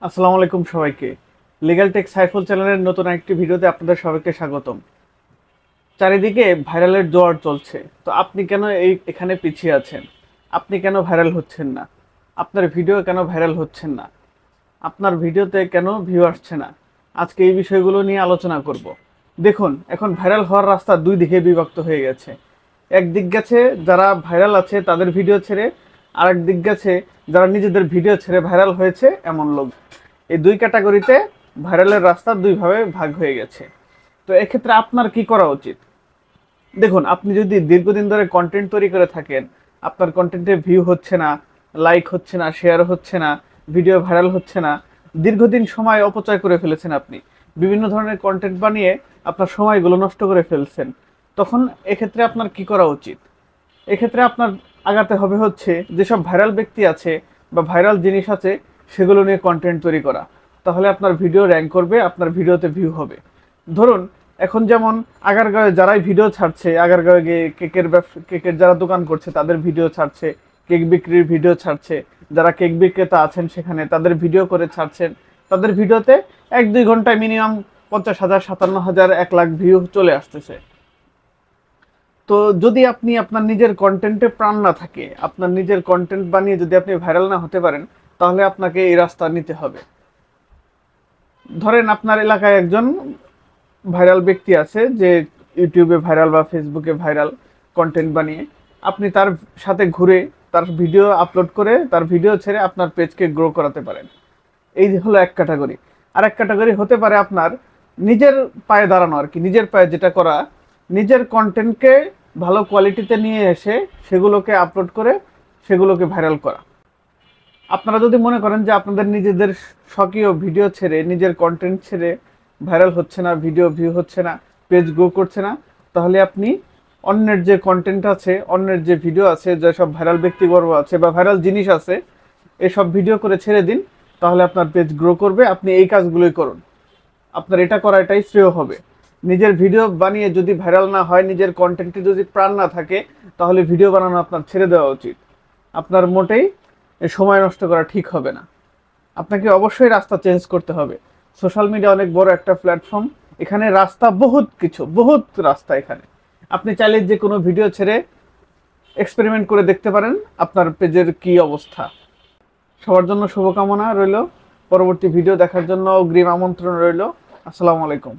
আসসালামু আলাইকুম সবাইকে। লিগ্যাল টেক সাইফুল চ্যানেলের নতুন একটি ভিডিওতে আপনাদের সবাইকে স্বাগতম। চারিদিকে ভাইরালের জোয়ার চলছে, তো আপনি কেন এখানে পিছিয়ে আছেন? আপনি কেন ভাইরাল হচ্ছেন না? আপনার ভিডিও কেন ভাইরাল হচ্ছেন না? আপনার ভিডিওতে কেন ভিউ আসছে না? আজকে এই বিষয়গুলো নিয়ে আলোচনা করব। দেখুন, এখন ভাইরাল হওয়ার রাস্তা দুই দিকে বিভক্ত হয়ে গেছে। একদিক গেছে যারা ভাইরাল আছে তাদের ভিডিও ছেড়ে, আর একদিক গেছে যারা নিজেদের ভিডিও ছেড়ে ভাইরাল হয়েছে এমন লোক। এই দুই ক্যাটাগরিতে ভাইরালের রাস্তা দুইভাবে ভাগ হয়ে গেছে। তো এক্ষেত্রে আপনার কি করা উচিত? দেখুন, আপনি যদি দীর্ঘদিন ধরে কন্টেন্ট তৈরি করে থাকেন, আপনার কন্টেন্টে ভিউ হচ্ছে না, লাইক হচ্ছে না, শেয়ার হচ্ছে না, ভিডিও ভাইরাল হচ্ছে না, দীর্ঘদিন সময় অপচয় করে ফেলেছেন, আপনি বিভিন্ন ধরনের কন্টেন্ট বানিয়ে আপনার সময়গুলো নষ্ট করে ফেলছেন, তখন এক্ষেত্রে আপনার কি করা উচিত? এক্ষেত্রে আপনার আগাতে হবে হচ্ছে যেসব ভাইরাল ব্যক্তি আছে বা ভাইরাল জিনিস আছে সেগুলো নিয়ে কন্টেন্ট তৈরি করা। তাহলে আপনার ভিডিও র্যাঙ্ক করবে, আপনার ভিডিওতে ভিউ হবে। ধরুন, এখন যেমন আগারগাঁওয়ে যারাই ভিডিও ছাড়ছে, আগারগাঁওয়ে গিয়ে কেকের যারা দোকান করছে তাদের ভিডিও ছাড়ছে, কেক বিক্রির ভিডিও ছাড়ছে, যারা কেক বিক্রেতা আছেন সেখানে তাদের ভিডিও করে ছাড়ছেন, তাদের ভিডিওতে 1-2 ঘন্টায় মিনিমাম 50,000, 57,000, 1 লাখ ভিউ চলে আসতেছে। তো যদি আপনি আপনার নিজের কন্টেন্টে প্রাণ না থাকে, আপনার নিজের কন্টেন্ট বানিয়ে যদি আপনি ভাইরাল না হতে পারেন, তাহলে আপনাকে এই রাস্তা নিতে হবে। ধরেন আপনার এলাকায় একজন ভাইরাল ব্যক্তি আছে যে ইউটিউবে ভাইরাল বা ফেসবুকে ভাইরাল কন্টেন্ট বানিয়ে, আপনি তার সাথে ঘুরে তার ভিডিও আপলোড করে তার ভিডিও ছেড়ে আপনার পেজকে গ্রো করাতে পারেন। এই হলো এক ক্যাটাগরি। আর এক ক্যাটাগরি হতে পারে আপনার নিজের পায়ে দাঁড়ানো, আর কি নিজের পায়ে যেটা করা, নিজের কন্টেন্টকে ভালো কোয়ালিটিতে নিয়ে এসে সেগুলোকে আপলোড করে সেগুলোকে ভাইরাল করা। আপনারা যদি মনে করেন যে আপনাদের নিজেদের স্বকীয় ভিডিও ছেড়ে, নিজের কন্টেন্ট ছেড়ে ভাইরাল হচ্ছে না, ভিডিও ভিউ হচ্ছে না, পেজ গ্রো করছে না, তাহলে আপনি অন্যের যে কন্টেন্ট আছে, অন্যের যে ভিডিও আছে, যেসব ভাইরাল ব্যক্তিবর্গ আছে বা ভাইরাল জিনিস আছে, এসব ভিডিও করে ছেড়ে দিন। তাহলে আপনার পেজ গ্রো করবে। আপনি এই কাজগুলোই করুন, আপনার এটা করা এটাই শ্রেয় হবে। নিজের ভিডিও বানিয়ে যদি ভাইরাল না হয়, নিজের কন্টেন্টে যদি প্রাণ না থাকে, তাহলে ভিডিও বানানো আপনার ছেড়ে দেওয়া উচিত। আপনার মোটেই সময় নষ্ট করা ঠিক হবে না। আপনাকে অবশ্যই রাস্তা চেঞ্জ করতে হবে। সোশ্যাল মিডিয়া অনেক বড় একটা প্ল্যাটফর্ম, এখানে রাস্তা বহুত কিছু, বহুত রাস্তা এখানে। আপনি চাইলে যে কোনো ভিডিও ছেড়ে এক্সপেরিমেন্ট করে দেখতে পারেন আপনার পেজের কি অবস্থা। সবার জন্য শুভকামনা রইল। পরবর্তী ভিডিও দেখার জন্য অগ্রিম আমন্ত্রণ রইল। আসসালামু আলাইকুম।